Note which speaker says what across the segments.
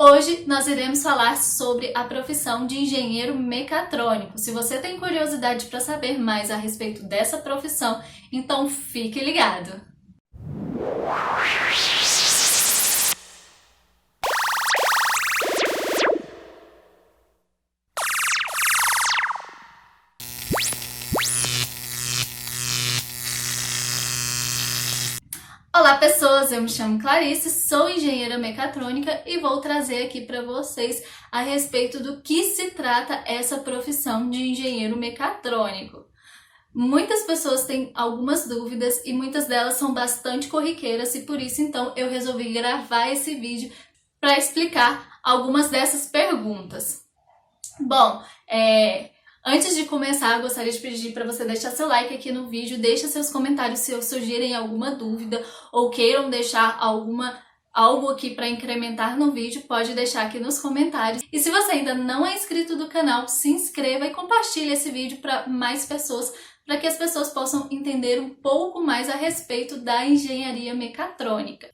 Speaker 1: Hoje nós iremos falar sobre a profissão de engenheiro mecatrônico. Se você tem curiosidade para saber mais a respeito dessa profissão, então fique ligado! Olá pessoas, eu me chamo Clarice, sou engenheira mecatrônica e vou trazer aqui para vocês a respeito do que se trata essa profissão de engenheiro mecatrônico. Muitas pessoas têm algumas dúvidas e muitas delas são bastante corriqueiras e por isso então eu resolvi gravar esse vídeo para explicar algumas dessas perguntas. Bom, antes de começar, eu gostaria de pedir para você deixar seu like aqui no vídeo, deixa seus comentários se surgirem alguma dúvida ou queiram deixar algo aqui para incrementar no vídeo, pode deixar aqui nos comentários. E se você ainda não é inscrito do canal, se inscreva e compartilhe esse vídeo para mais pessoas, para que as pessoas possam entender um pouco mais a respeito da engenharia mecatrônica.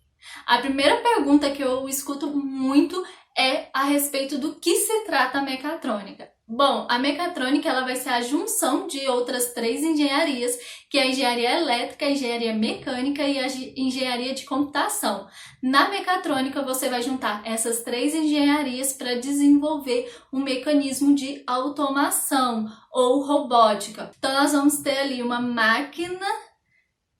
Speaker 1: A primeira pergunta que eu escuto muito é a respeito do que se trata a mecatrônica. Bom, a mecatrônica ela vai ser a junção de outras três engenharias, que é a engenharia elétrica, a engenharia mecânica e a engenharia de computação. Na mecatrônica você vai juntar essas três engenharias para desenvolver um mecanismo de automação ou robótica. Então nós vamos ter ali uma máquina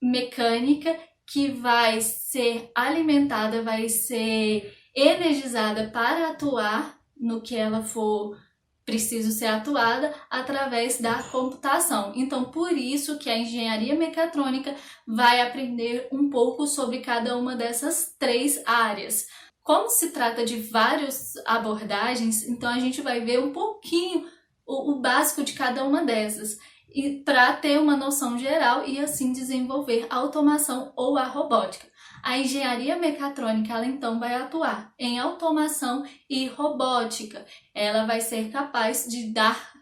Speaker 1: mecânica que vai ser alimentada, vai ser energizada para atuar no que ela for preciso ser atuada através da computação. Então, por isso que a engenharia mecatrônica vai aprender um pouco sobre cada uma dessas três áreas. Como se trata de várias abordagens, então a gente vai ver um pouquinho o básico de cada uma dessas, e para ter uma noção geral e assim desenvolver a automação ou a robótica. A engenharia mecatrônica, ela então vai atuar em automação e robótica. Ela vai ser capaz de dar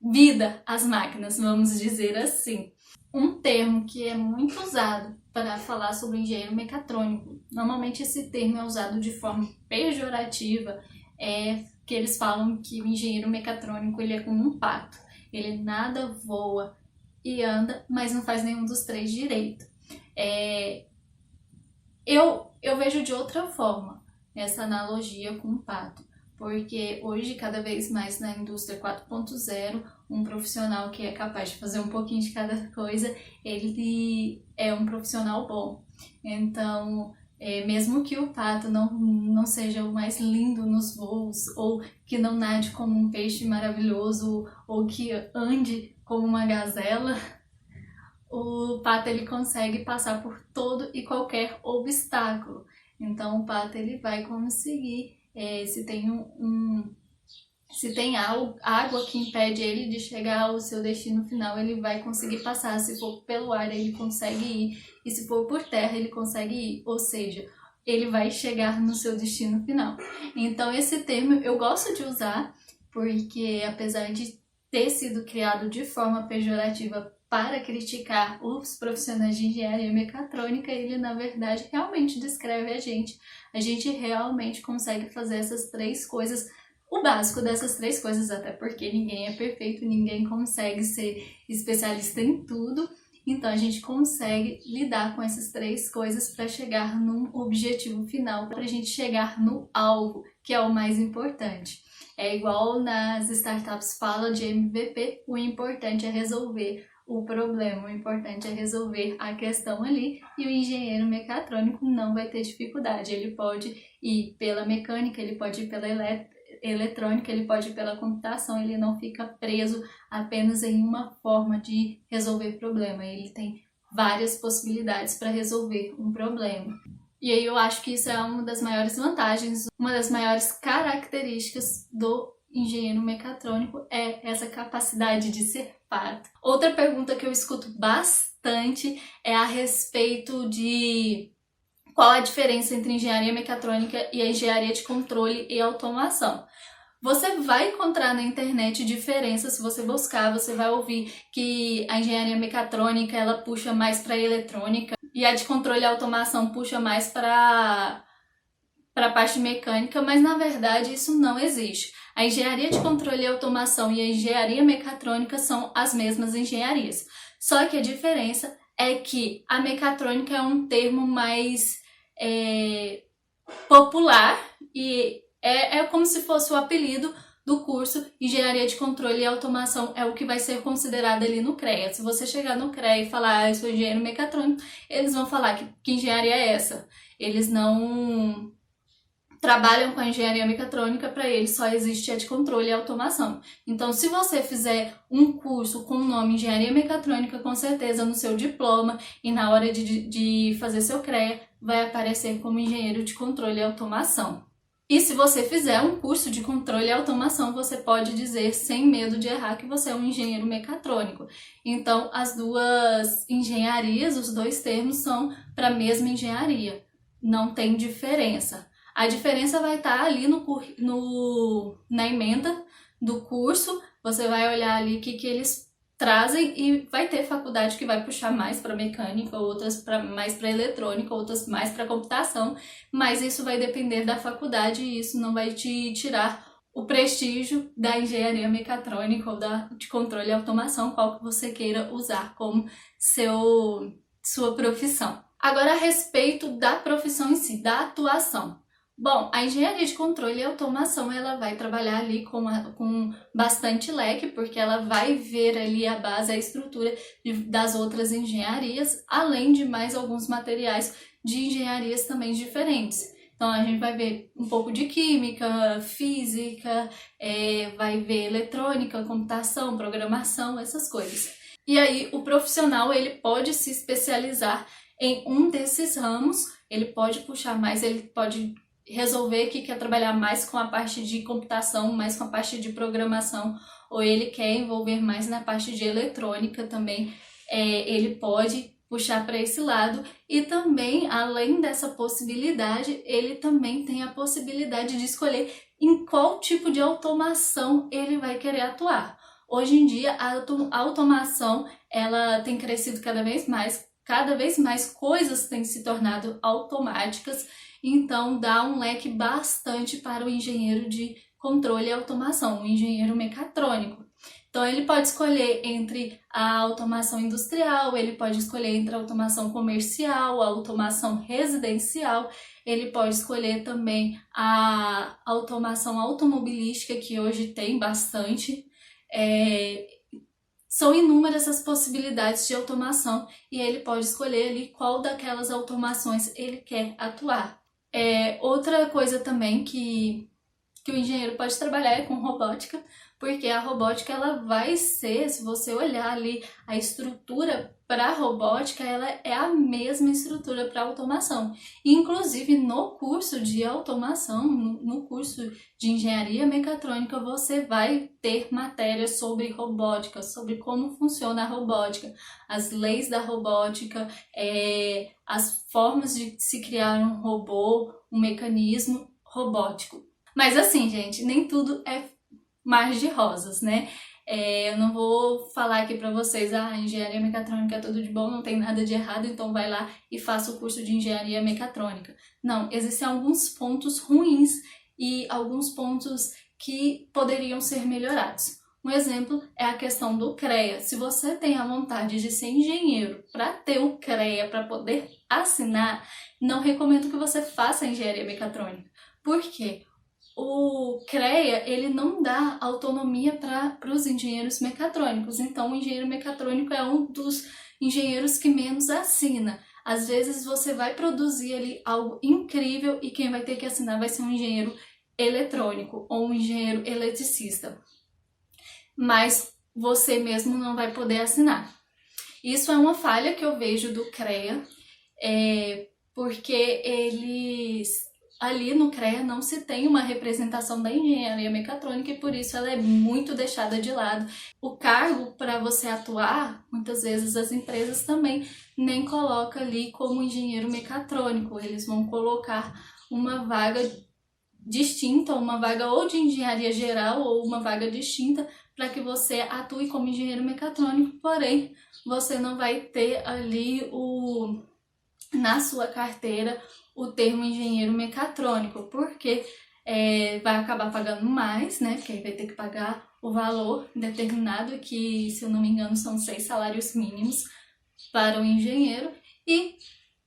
Speaker 1: vida às máquinas, vamos dizer assim. Um termo que é muito usado para falar sobre o engenheiro mecatrônico, normalmente esse termo é usado de forma pejorativa, é que eles falam que o engenheiro mecatrônico ele é como um pato. Ele nada, voa e anda, mas não faz nenhum dos três direito. Eu vejo de outra forma essa analogia com o pato, porque hoje, cada vez mais na indústria 4.0, um profissional que é capaz de fazer um pouquinho de cada coisa, ele é um profissional bom. Então, mesmo que o pato não seja o mais lindo nos voos, ou que não nade como um peixe maravilhoso, ou que ande como uma gazela, o pato ele consegue passar por todo e qualquer obstáculo. Então o pato ele vai conseguir, se tem água que impede ele de chegar ao seu destino final, ele vai conseguir passar. Se for pelo ar, ele consegue ir, e se for por terra, ele consegue ir, ou seja, ele vai chegar no seu destino final. Então esse termo eu gosto de usar, porque apesar de ter sido criado de forma pejorativa para criticar os profissionais de engenharia mecatrônica, ele na verdade realmente descreve a gente. A gente realmente consegue fazer essas três coisas, o básico dessas três coisas, até porque ninguém é perfeito, ninguém consegue ser especialista em tudo. Então a gente consegue lidar com essas três coisas para chegar num objetivo final, para a gente chegar no alvo, que é o mais importante. É igual nas startups fala de MVP, o importante é resolver o problema, o importante é resolver a questão ali, e o engenheiro mecatrônico não vai ter dificuldade. Ele pode ir pela mecânica, ele pode ir pela eletrônica, ele pode ir pela computação, ele não fica preso apenas em uma forma de resolver problema, ele tem várias possibilidades para resolver um problema. E aí eu acho que isso é uma das maiores vantagens, uma das maiores características do engenheiro mecatrônico, é essa capacidade de ser pato. Outra pergunta que eu escuto bastante é a respeito de qual a diferença entre engenharia mecatrônica e a engenharia de controle e automação. Você vai encontrar na internet diferenças, se você buscar, você vai ouvir que a engenharia mecatrônica ela puxa mais para a eletrônica e a de controle e automação puxa mais para para a parte mecânica, mas na verdade isso não existe. A engenharia de controle e automação e a engenharia mecatrônica são as mesmas engenharias. Só que a diferença é que a mecatrônica é um termo mais popular e é como se fosse o apelido do curso. Engenharia de controle e automação é o que vai ser considerado ali no CREA. Se você chegar no CREA e falar, eu sou engenheiro mecatrônico, eles vão falar que engenharia é essa. Eles não trabalham com a engenharia mecatrônica, para eles só existe a de controle e automação. Então, se você fizer um curso com o nome Engenharia Mecatrônica, com certeza no seu diploma e na hora de fazer seu CREA, vai aparecer como engenheiro de controle e automação. E se você fizer um curso de controle e automação, você pode dizer sem medo de errar que você é um engenheiro mecatrônico. Então, as duas engenharias, os dois termos são para a mesma engenharia. Não tem diferença. A diferença vai estar ali na ementa do curso. Você vai olhar ali o que eles trazem e vai ter faculdade que vai puxar mais para mecânica, outras mais para eletrônica, outras mais para computação, mas isso vai depender da faculdade e isso não vai te tirar o prestígio da engenharia mecatrônica ou de controle e automação, qual que você queira usar como sua profissão. Agora, a respeito da profissão em si, da atuação. Bom, a engenharia de controle e automação, ela vai trabalhar ali com bastante leque, porque ela vai ver ali a base, a estrutura das outras engenharias, além de mais alguns materiais de engenharias também diferentes. Então, a gente vai ver um pouco de química, física, vai ver eletrônica, computação, programação, essas coisas. E aí, o profissional, ele pode se especializar em um desses ramos, ele pode puxar mais, ele pode resolver que quer trabalhar mais com a parte de computação, mais com a parte de programação, ou ele quer envolver mais na parte de eletrônica também, ele pode puxar para esse lado. E também, além dessa possibilidade, ele também tem a possibilidade de escolher em qual tipo de automação ele vai querer atuar. Hoje em dia, a automação ela tem crescido cada vez mais coisas têm se tornado automáticas, então dá um leque bastante para o engenheiro de controle e automação, o engenheiro mecatrônico. Então ele pode escolher entre a automação industrial, ele pode escolher entre a automação comercial, a automação residencial, ele pode escolher também a automação automobilística, que hoje tem bastante. São inúmeras as possibilidades de automação e ele pode escolher ali qual daquelas automações ele quer atuar. Outra coisa também que o engenheiro pode trabalhar é com robótica, porque a robótica ela vai ser, se você olhar ali a estrutura para a robótica, ela é a mesma estrutura para automação. Inclusive no curso de automação, no curso de engenharia mecatrônica, você vai ter matérias sobre robótica, sobre como funciona a robótica, as leis da robótica, as formas de se criar um robô, um mecanismo robótico. Mas assim, gente, nem tudo é mar de rosas, né? Eu não vou falar aqui pra vocês, engenharia mecatrônica é tudo de bom, não tem nada de errado, então vai lá e faça o curso de engenharia mecatrônica. Não, existem alguns pontos ruins e alguns pontos que poderiam ser melhorados. Um exemplo é a questão do CREA. Se você tem a vontade de ser engenheiro para ter o CREA, para poder assinar, não recomendo que você faça engenharia mecatrônica. Por quê? O CREA, ele não dá autonomia para os engenheiros mecatrônicos, então o engenheiro mecatrônico é um dos engenheiros que menos assina. Às vezes você vai produzir ali algo incrível e quem vai ter que assinar vai ser um engenheiro eletrônico ou um engenheiro eletricista, mas você mesmo não vai poder assinar. Isso é uma falha que eu vejo do CREA, porque ali no CREA não se tem uma representação da engenharia mecatrônica e por isso ela é muito deixada de lado. O cargo para você atuar, muitas vezes as empresas também nem colocam ali como engenheiro mecatrônico, eles vão colocar uma vaga distinta, uma vaga ou de engenharia geral ou uma vaga distinta para que você atue como engenheiro mecatrônico, porém você não vai ter ali na sua carteira o termo engenheiro mecatrônico, porque vai acabar pagando mais, né? Porque aí vai ter que pagar o valor determinado, que, se eu não me engano, são 6 salários mínimos para o engenheiro, e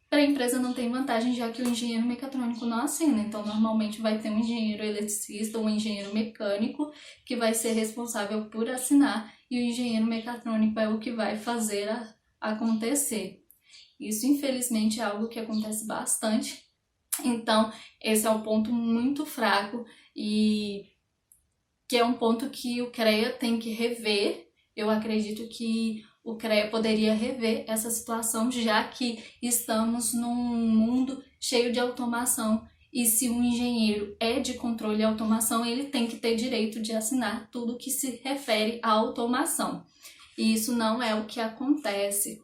Speaker 1: para a empresa não tem vantagem, já que o engenheiro mecatrônico não assina. Então, normalmente vai ter um engenheiro eletricista ou um engenheiro mecânico que vai ser responsável por assinar, e o engenheiro mecatrônico é o que vai fazer acontecer. Isso, infelizmente, é algo que acontece bastante. Então, esse é um ponto muito fraco e que é um ponto que o CREA tem que rever. Eu acredito que o CREA poderia rever essa situação, já que estamos num mundo cheio de automação, e se um engenheiro é de controle e automação, ele tem que ter direito de assinar tudo que se refere à automação. E isso não é o que acontece.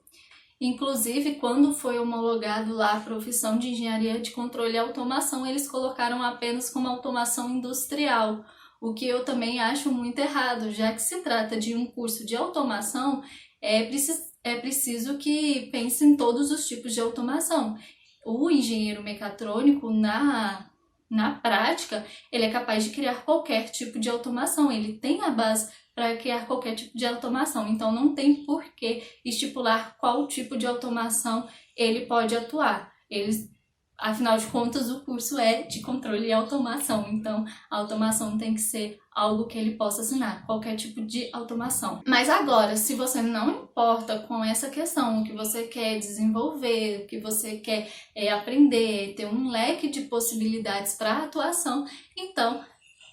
Speaker 1: Inclusive, quando foi homologado lá a profissão de engenharia de controle e automação, eles colocaram apenas como automação industrial, o que eu também acho muito errado, já que se trata de um curso de automação, é preciso que pense em todos os tipos de automação. O engenheiro mecatrônico, na prática, ele é capaz de criar qualquer tipo de automação, ele tem a base para criar qualquer tipo de automação, então não tem por que estipular qual tipo de automação ele pode atuar. Afinal de contas, o curso é de controle e automação, então a automação tem que ser algo que ele possa assinar, qualquer tipo de automação. Mas agora, se você não importa com essa questão, o que você quer desenvolver, o que você quer aprender, ter um leque de possibilidades para atuação, então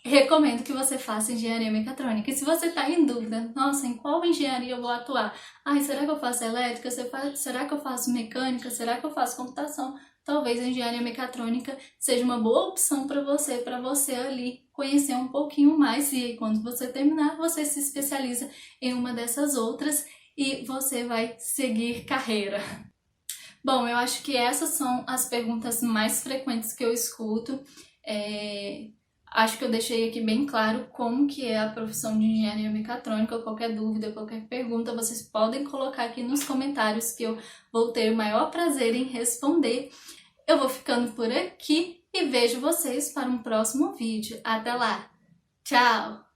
Speaker 1: recomendo que você faça engenharia mecatrônica. E se você está em dúvida, nossa, em qual engenharia eu vou atuar? Ai, será que eu faço elétrica? Será que eu faço mecânica? Será que eu faço computação? Talvez a engenharia mecatrônica seja uma boa opção para você ali conhecer um pouquinho mais, e aí, quando você terminar, você se especializa em uma dessas outras e você vai seguir carreira. Bom, eu acho que essas são as perguntas mais frequentes que eu escuto. Acho que eu deixei aqui bem claro como que é a profissão de engenharia mecatrônica. Qualquer dúvida, qualquer pergunta, vocês podem colocar aqui nos comentários, que eu vou ter o maior prazer em responder. Eu vou ficando por aqui e vejo vocês para um próximo vídeo. Até lá! Tchau!